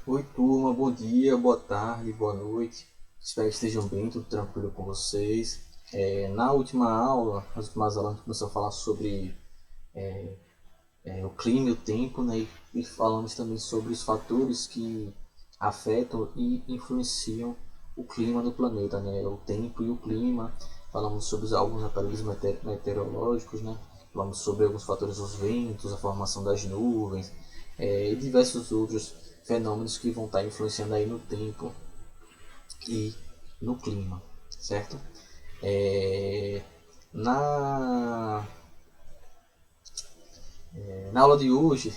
Oi, turma, bom dia, boa tarde, boa noite. Espero que estejam bem, tudo tranquilo com vocês. Na última aula, nas últimas aulas, a gente começou a falar sobre o clima e o tempo, né? E falamos também sobre os fatores que afetam e influenciam o clima do planeta, né? O tempo e o clima. Falamos sobre alguns aparelhos meteorológicos, né? Falamos sobre alguns fatores, os ventos, a formação das nuvens, e diversos outros fenômenos que vão estar influenciando aí no tempo e no clima, certo? É, na, na aula de hoje,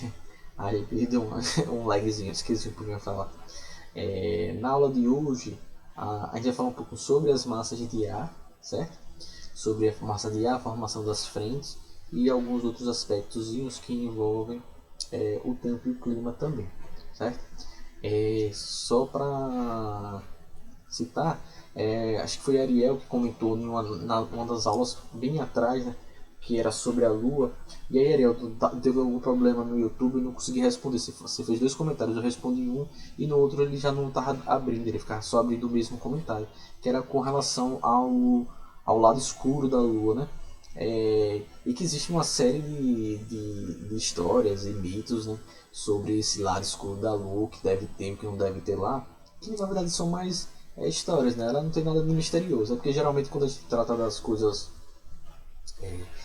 aí deu um lagzinho, esqueci o que eu ia falar. Na aula de hoje, a gente vai falar um pouco sobre as massas de ar, certo? Sobre a massa de ar, a formação das frentes e alguns outros aspectos que envolvem o tempo e o clima também, certo? Só para citar, acho que foi Ariel que comentou uma das aulas bem atrás, né, que era sobre a Lua. E aí, Ariel, teve algum problema no YouTube e não consegui responder. Você fez dois comentários, eu respondi um e no outro ele já não estava abrindo, ele ficava só abrindo o mesmo comentário, que era com relação ao lado escuro da Lua, né? E que existe uma série de histórias e mitos, né, sobre esse lado escuro da Lua, o que deve ter, o que não deve ter lá, que na verdade são mais histórias, né? Ela não tem nada de misterioso, é porque geralmente quando a gente trata das coisas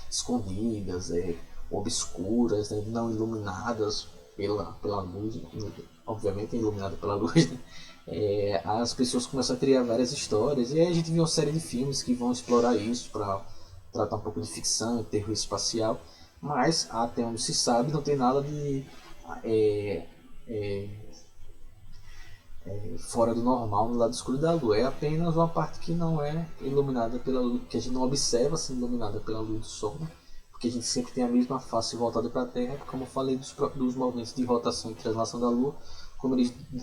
escondidas, obscuras, né, não iluminadas pela luz, obviamente iluminada pela luz, né? As pessoas começam a criar várias histórias e aí a gente viu uma série de filmes que vão explorar isso para tratar um pouco de ficção e terror espacial, mas até onde se sabe não tem nada de é, é, fora do normal no lado escuro da Lua. É apenas uma parte que não é iluminada pela luz, que a gente não observa sendo iluminada pela luz do Sol, né? Porque a gente sempre tem a mesma face voltada para a Terra, como eu falei dos movimentos de rotação e translação da Lua, como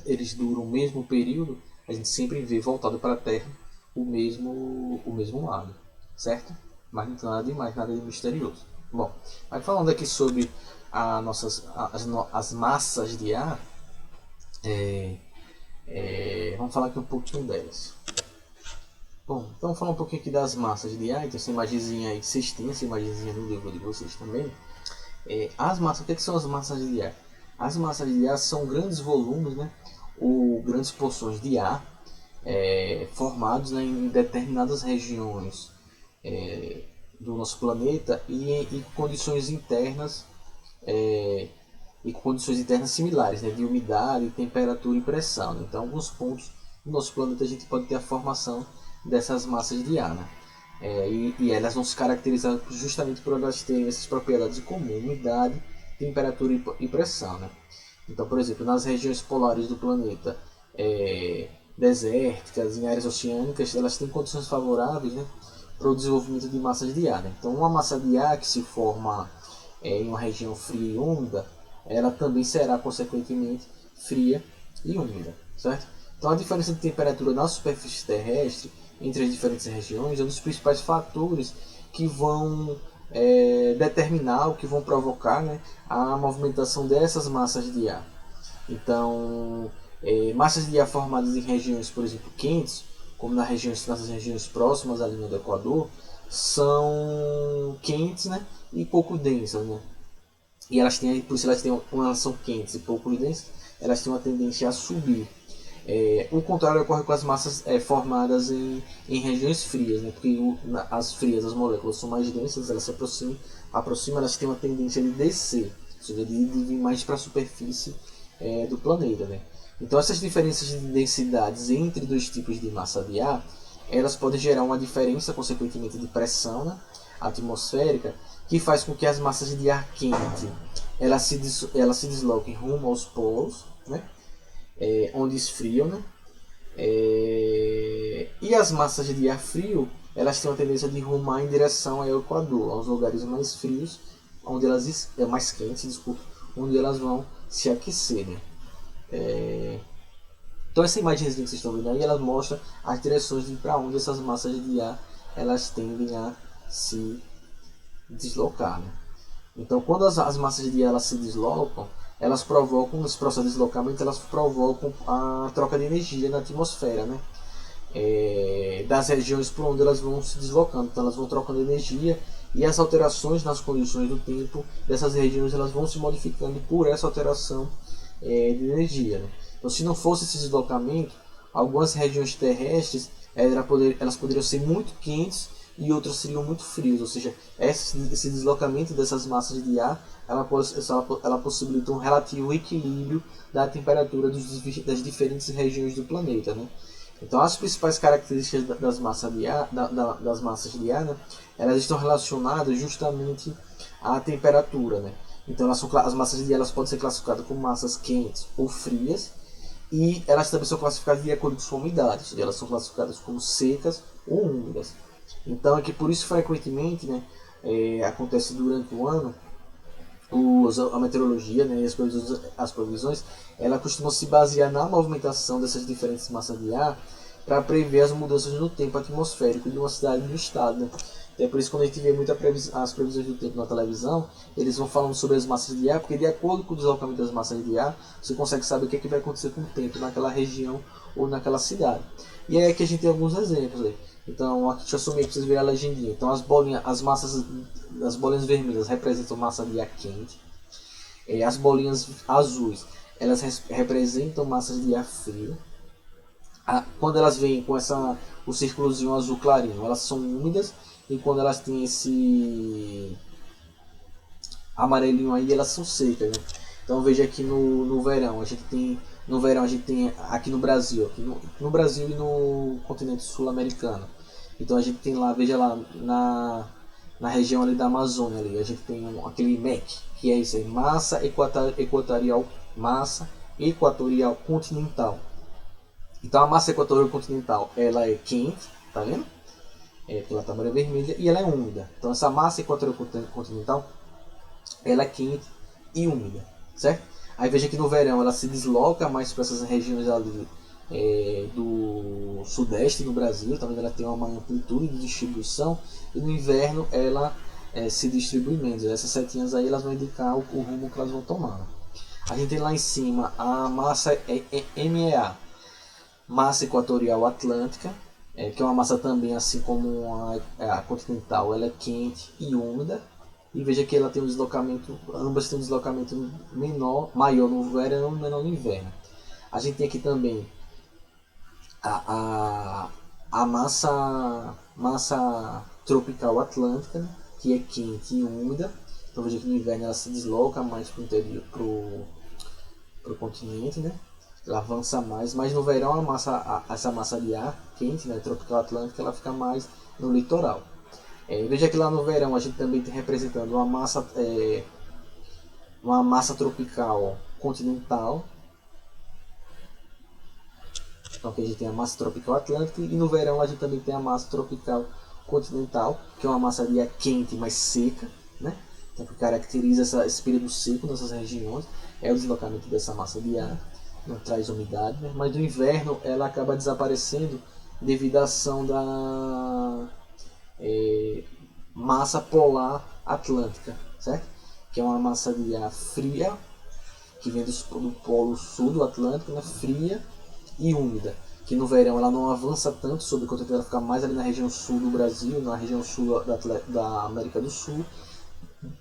eles duram o mesmo período, a gente sempre vê voltado para a Terra o mesmo lado, certo? Mas não tem nada demais, nada de misterioso. Bom, mas falando aqui sobre as massas de ar, vamos falar aqui um pouquinho delas. Bom, então vamos falar um pouquinho aqui das massas de ar. Então essa imagenzinha aí, vocês têm essa imagenzinha no livro de vocês também. As massas, o que são as massas de ar? As massas de ar são grandes volumes, né, ou grandes porções de ar formados, né, em determinadas regiões do nosso planeta e condições internas e com condições internas similares, né, de umidade, temperatura e pressão. Né? Então, em alguns pontos do nosso planeta a gente pode ter a formação dessas massas de ar. Né? E elas vão se caracterizar justamente por elas terem essas propriedades em comum: umidade, temperatura e pressão. Né? Então, por exemplo, nas regiões polares do planeta, desérticas, em áreas oceânicas, elas têm condições favoráveis, né, para o desenvolvimento de massas de ar. Né? Então, uma massa de ar que se forma em uma região fria e úmida, ela também será consequentemente fria e úmida, certo? Então a diferença de temperatura na superfície terrestre entre as diferentes regiões é um dos principais fatores que vão determinar, o que vão provocar, né, a movimentação dessas massas de ar. Então, massas de ar formadas em regiões, por exemplo, quentes, como nas regiões próximas à linha do Equador, são quentes, né, e pouco densas, né? E elas têm, por isso elas têm uma relação quentes e pouco densas, elas têm uma tendência a subir. O contrário ocorre com as massas formadas em regiões frias, né? Porque as frias, as moléculas são mais densas, elas se aproximam, elas têm uma tendência de descer, ou seja, de vir mais para a superfície do planeta. Né? Então essas diferenças de densidades entre dois tipos de massa de ar, elas podem gerar uma diferença, consequentemente, de pressão, né, atmosférica, que faz com que as massas de ar quente elas se desloquem rumo aos polos, né, onde esfriam, né, e as massas de ar frio elas têm uma tendência de rumar em direção ao Equador, aos lugares mais frios, onde elas mais quentes, desculpa, onde elas vão se aquecer. Né? Então essa imagem que vocês estão vendo aí, ela mostra as direções de para onde essas massas de ar elas tendem a se deslocar. Né? Então quando as massas de ar elas se deslocam, elas provocam, nesse processo de deslocamento, elas provocam a troca de energia na atmosfera, né? Das regiões por onde elas vão se deslocando. Então elas vão trocando energia e as alterações nas condições do tempo dessas regiões elas vão se modificando por essa alteração de energia, né? Então se não fosse esse deslocamento, algumas regiões terrestres elas poderiam ser muito quentes e outras seriam muito frias, ou seja, esse deslocamento dessas massas de ar ela possibilita um relativo equilíbrio da temperatura das diferentes regiões do planeta, né? Então as principais características das massas de ar, das massas de ar, né, elas estão relacionadas justamente à temperatura, né? Então as massas de ar elas podem ser classificadas como massas quentes ou frias, e elas também são classificadas de acordo com sua umidade, ou seja, elas são classificadas como secas ou úmidas. Então é que por isso frequentemente, né, acontece durante o ano a meteorologia, né, e as previsões, ela costuma se basear na movimentação dessas diferentes massas de ar para prever as mudanças no tempo atmosférico de uma cidade e do estado, né? É por isso que quando a gente vê as previsões do tempo na televisão, eles vão falando sobre as massas de ar, porque de acordo com o deslocamento das massas de ar, você consegue saber o que, vai acontecer com o tempo naquela região ou naquela cidade. E é que a gente tem alguns exemplos aí. Então, aqui deixa eu assumir para vocês verem a legendinha. Então, as bolinhas vermelhas representam massa de ar quente. As bolinhas azuis, elas representam massas de ar frio. Quando elas vêm com o círculozinho azul clarinho, elas são úmidas. E quando elas têm esse amarelinho aí, elas são secas, né? Então veja aqui no verão, a gente tem aqui no Brasil, no Brasil e no continente sul-americano. Então a gente tem lá, veja lá, na região ali da Amazônia, ali, a gente tem aquele MEC, que é isso aí, massa equatorial continental. Então a massa equatorial continental, ela é quente, tá vendo? Pela tamanha vermelha, e ela é úmida. Então essa massa equatorial continental, ela é quente e úmida, certo? Aí veja que no verão ela se desloca mais para essas regiões ali do sudeste do Brasil, também ela tem uma maior amplitude de distribuição, e no inverno ela se distribui menos. Essas setinhas aí elas vão indicar o rumo que elas vão tomar. A gente tem lá em cima a massa MEA, massa equatorial atlântica, que é uma massa também, assim como a continental, ela é quente e úmida. E veja que ela tem um deslocamento, ambas têm um deslocamento maior no verão e menor no inverno. A gente tem aqui também a massa tropical atlântica, né, que é quente e úmida. Então veja que no inverno ela se desloca mais para o interior, para o continente, né? Ela avança mais, mas no verão essa massa de ar quente, né, tropical atlântica, ela fica mais no litoral. Veja que lá no verão a gente também tem representando uma massa tropical continental. Então aqui a gente tem a massa tropical atlântica, e no verão a gente também tem a massa tropical continental, que é uma massa de ar quente, mais seca, né? Então o que caracteriza esse período seco nessas regiões é o deslocamento dessa massa de ar. Não traz umidade, né? Mas no inverno ela acaba desaparecendo devido à ação da massa polar atlântica, certo? Que é uma massa de ar fria, que vem do polo sul do Atlântico, né? Fria e úmida, que no verão ela não avança tanto sobre o continente, ela fica mais ali na região sul do Brasil, na região sul da América do Sul,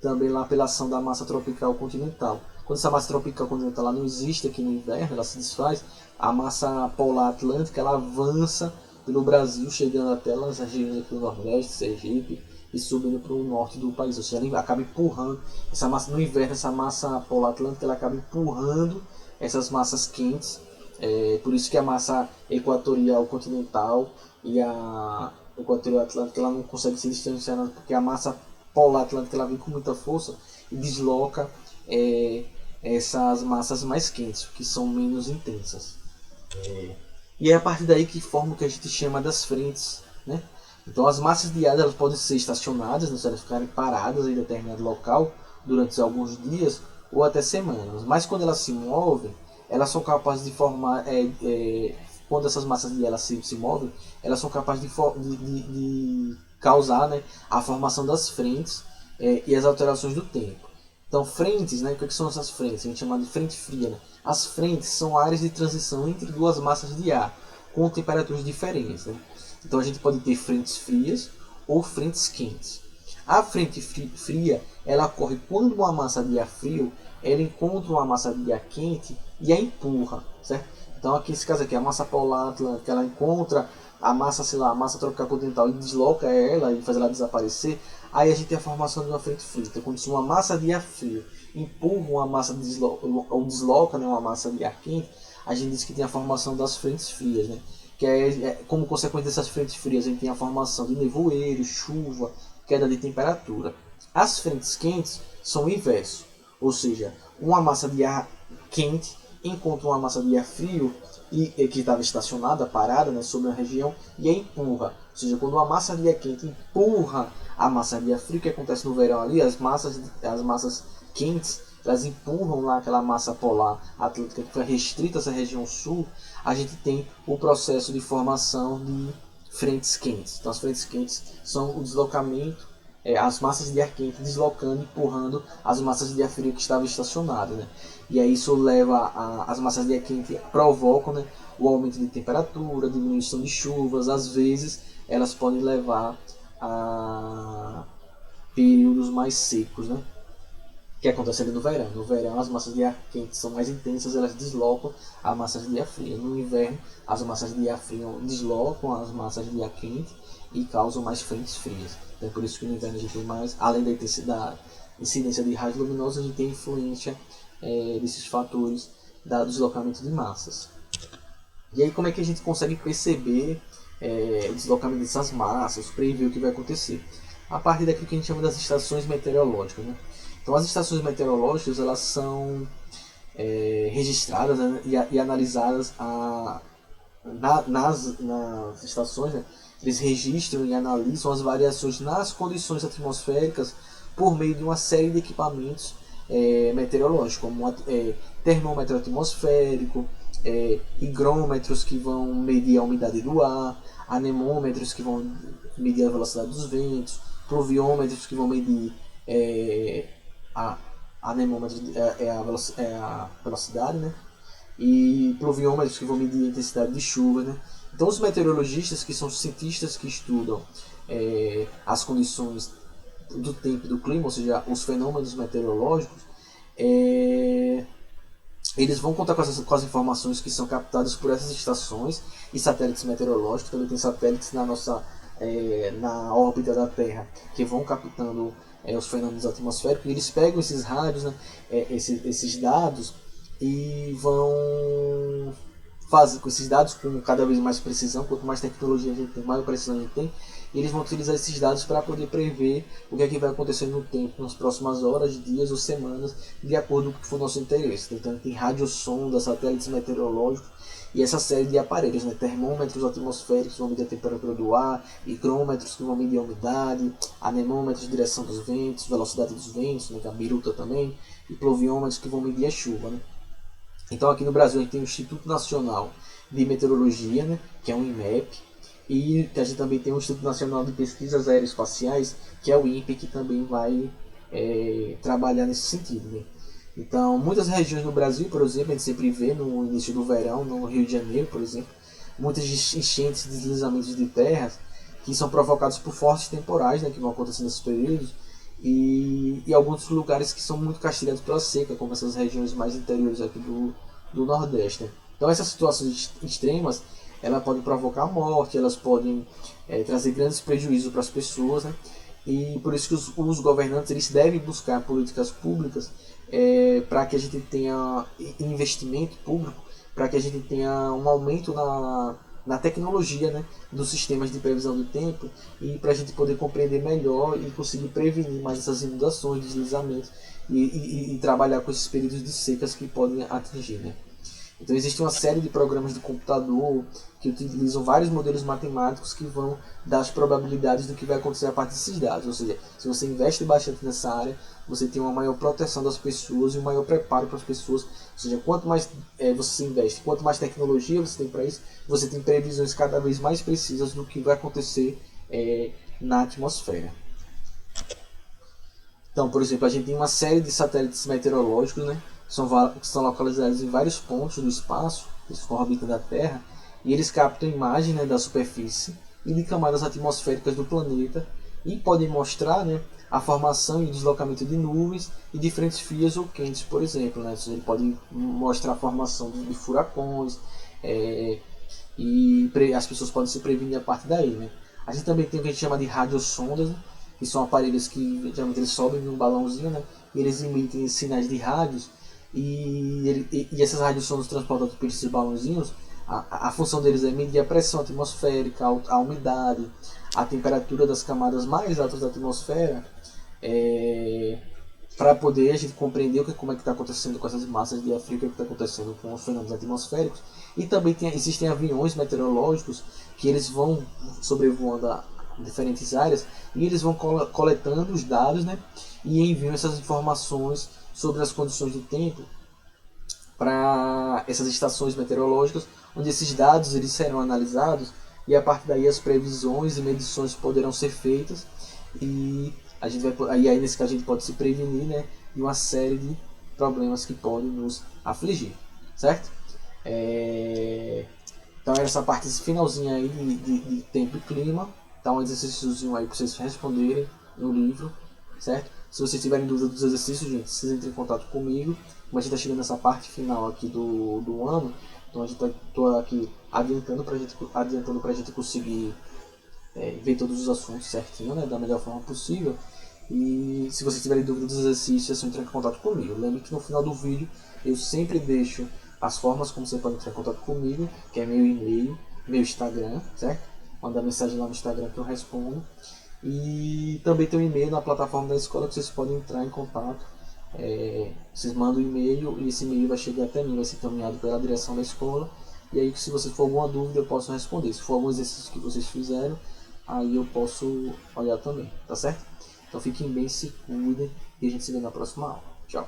também lá pela ação da massa tropical continental. Quando essa massa tropical continental ela não existe aqui no inverno, ela se desfaz, a massa polar atlântica ela avança pelo Brasil, chegando até as regiões aqui do Nordeste, Sergipe, e subindo para o norte do país. Ou seja, ela acaba empurrando, essa massa no inverno, essa massa polar atlântica ela acaba empurrando essas massas quentes. Por isso que a massa equatorial continental e a equatorial atlântica ela não consegue se distanciar, porque a massa polar atlântica ela vem com muita força e desloca essas massas mais quentes, que são menos intensas. E é a partir daí que forma o que a gente chama das frentes, né? Então as massas de ar elas podem ser estacionadas, né, se elas ficarem paradas em determinado local durante alguns dias ou até semanas. Mas quando elas se movem, elas são capazes de formar, quando essas massas de ar elas se movem, elas são capazes de causar, né, a formação das frentes e as alterações do tempo. Então, frentes, né? O que são essas frentes? A gente chama de frente fria. Né? As frentes são áreas de transição entre duas massas de ar, com temperaturas diferentes. Né? Então, a gente pode ter frentes frias ou frentes quentes. A frente fria, ela ocorre quando uma massa de ar frio, ela encontra uma massa de ar quente e a empurra, certo? Então, aqui nesse caso aqui, a massa polar atlântica, ela encontra a massa, sei lá, a massa tropical continental e desloca ela e faz ela desaparecer. Aí a gente tem a formação de uma frente fria. Então, quando uma massa de ar frio empurra uma massa ou desloca, né, uma massa de ar quente, a gente diz que tem a formação das frentes frias, né? Que como consequência dessas frentes frias, a gente tem a formação de nevoeiro, chuva, queda de temperatura. As frentes quentes são o inverso, ou seja, uma massa de ar quente encontra uma massa de ar frio que estava estacionada, parada, né, sobre a região, e a empurra. Ou seja, quando uma massa de ar quente empurra a massa de ar frio, que acontece no verão ali, as massas quentes, elas empurram lá aquela massa polar atlântica que foi restrita a essa região sul, a gente tem o processo de formação de frentes quentes. Então, as frentes quentes são o deslocamento, as massas de ar quente deslocando, empurrando as massas de ar frio que estavam estacionadas. Né? E aí isso leva as massas de ar quente provocam, né, o aumento de temperatura, diminuição de chuvas. Às vezes elas podem levar a períodos mais secos, né? Que acontece ali no verão. No verão as massas de ar quente são mais intensas, elas deslocam as massas de ar frio. No inverno as massas de ar frio deslocam as massas de ar quente e causam mais frentes frias. Então, é por isso que no inverno a gente tem mais, além da incidência de raios luminosos, a gente tem influência desses fatores do deslocamento de massas. E aí como é que a gente consegue perceber o deslocamento dessas massas, prever o que vai acontecer? A partir daquilo que a gente chama das estações meteorológicas. Né? Então as estações meteorológicas elas são registradas, né, e analisadas nas estações. Né? Eles registram e analisam as variações nas condições atmosféricas por meio de uma série de equipamentos meteorológicos, como termômetro atmosférico, higrômetros que vão medir a umidade do ar, anemômetros que vão medir a velocidade dos ventos, pluviômetros que vão medir anemômetros a velocidade, né? E pluviômetros que vão medir a intensidade de chuva. Né? Então os meteorologistas, que são cientistas que estudam as condições do tempo e do clima, ou seja, os fenômenos meteorológicos, eles vão contar com as informações que são captadas por essas estações e satélites meteorológicos. Também tem satélites na órbita da Terra que vão captando os fenômenos atmosféricos, e eles pegam esses rádios, né, esses dados, e vão fazer com esses dados com cada vez mais precisão. Quanto mais tecnologia a gente tem, maior precisão a gente tem, e eles vão utilizar esses dados para poder prever o que é que vai acontecer no tempo, nas próximas horas, dias ou semanas, de acordo com o que for o nosso interesse. Então tem radiosondas, satélites meteorológicos e essa série de aparelhos, né? Termômetros atmosféricos que vão medir a temperatura do ar, higrômetros que vão medir a umidade, anemômetros, direção dos ventos, velocidade dos ventos, né? A biruta também, e pluviômetros que vão medir a chuva. Né? Então aqui no Brasil a gente tem o Instituto Nacional de Meteorologia, né? Que é o INMEP, e a gente também tem o Instituto Nacional de Pesquisas Aeroespaciais, que é o INPE, que também vai trabalhar nesse sentido. Né? Então, muitas regiões no Brasil, por exemplo, a gente sempre vê no início do verão, no Rio de Janeiro, por exemplo, muitas enchentes e deslizamentos de terras que são provocados por fortes temporais, né, que vão acontecer nesses períodos, e alguns lugares que são muito castigados pela seca, como essas regiões mais interiores aqui do Nordeste. Né? Então, essas situações extremas, elas podem provocar morte, elas podem trazer grandes prejuízos para as pessoas, né? E por isso que os governantes eles devem buscar políticas públicas para que a gente tenha investimento público, para que a gente tenha um aumento na tecnologia, né, dos sistemas de previsão do tempo, e para a gente poder compreender melhor e conseguir prevenir mais essas inundações, deslizamentos e trabalhar com esses períodos de secas que podem atingir. Né? Então existe uma série de programas de computador que utilizam vários modelos matemáticos que vão dar as probabilidades do que vai acontecer a partir desses dados. Ou seja, se você investe bastante nessa área, você tem uma maior proteção das pessoas e um maior preparo para as pessoas. Ou seja, quanto mais você investe, quanto mais tecnologia você tem para isso, você tem previsões cada vez mais precisas do que vai acontecer na atmosfera. Então, por exemplo, a gente tem uma série de satélites meteorológicos, né, que são localizados em vários pontos do espaço, eles ficam orbitando a Terra, e eles captam imagens, né, da superfície e de camadas atmosféricas do planeta e podem mostrar, né, a formação e deslocamento de nuvens e diferentes frias ou quentes, por exemplo. Né, ele pode mostrar a formação de furacões, e as pessoas podem se prevenir a partir daí. Né. A gente também tem o que a gente chama de radiosondas, né, que são aparelhos que geralmente eles sobem em um balãozinho, né, e eles emitem sinais de rádios, e essas radiosondas transportadas por esses balãozinhos, a função deles é medir a pressão atmosférica, a umidade, a temperatura das camadas mais altas da atmosfera, para poder a gente compreender como é que está acontecendo com essas massas de ar frio, o que está acontecendo com os fenômenos atmosféricos. E também existem aviões meteorológicos que eles vão sobrevoando diferentes áreas e eles vão coletando os dados, né, e enviam essas informações sobre as condições do tempo para essas estações meteorológicas, onde esses dados eles serão analisados e a partir daí as previsões e medições poderão ser feitas e a gente vai, aí nesse caso a gente pode se prevenir, né, de uma série de problemas que podem nos afligir, certo? Então essa parte, esse finalzinho aí de tempo e clima, tá um exercíciozinho aí para vocês responderem no livro, certo? Se vocês tiverem dúvida dos exercícios, gente, vocês entrem em contato comigo. Como a gente está chegando nessa parte final aqui do ano, então a gente está aqui adiantando para a gente conseguir ver todos os assuntos certinho, né, da melhor forma possível. E se vocês tiverem dúvida dos exercícios, é só entrar em contato comigo. Lembre que no final do vídeo eu sempre deixo as formas como você pode entrar em contato comigo, que é meu e-mail, meu Instagram, certo? Manda mensagem lá no Instagram que eu respondo. E também tem um e-mail na plataforma da escola que vocês podem entrar em contato. Vocês mandam um e-mail e esse e-mail vai chegar até mim, vai ser encaminhado pela direção da escola. E aí, se vocês for alguma dúvida, eu posso responder. Se for algum exercício que vocês fizeram, aí eu posso olhar também, tá certo? Então fiquem bem, se cuidem e a gente se vê na próxima aula. Tchau!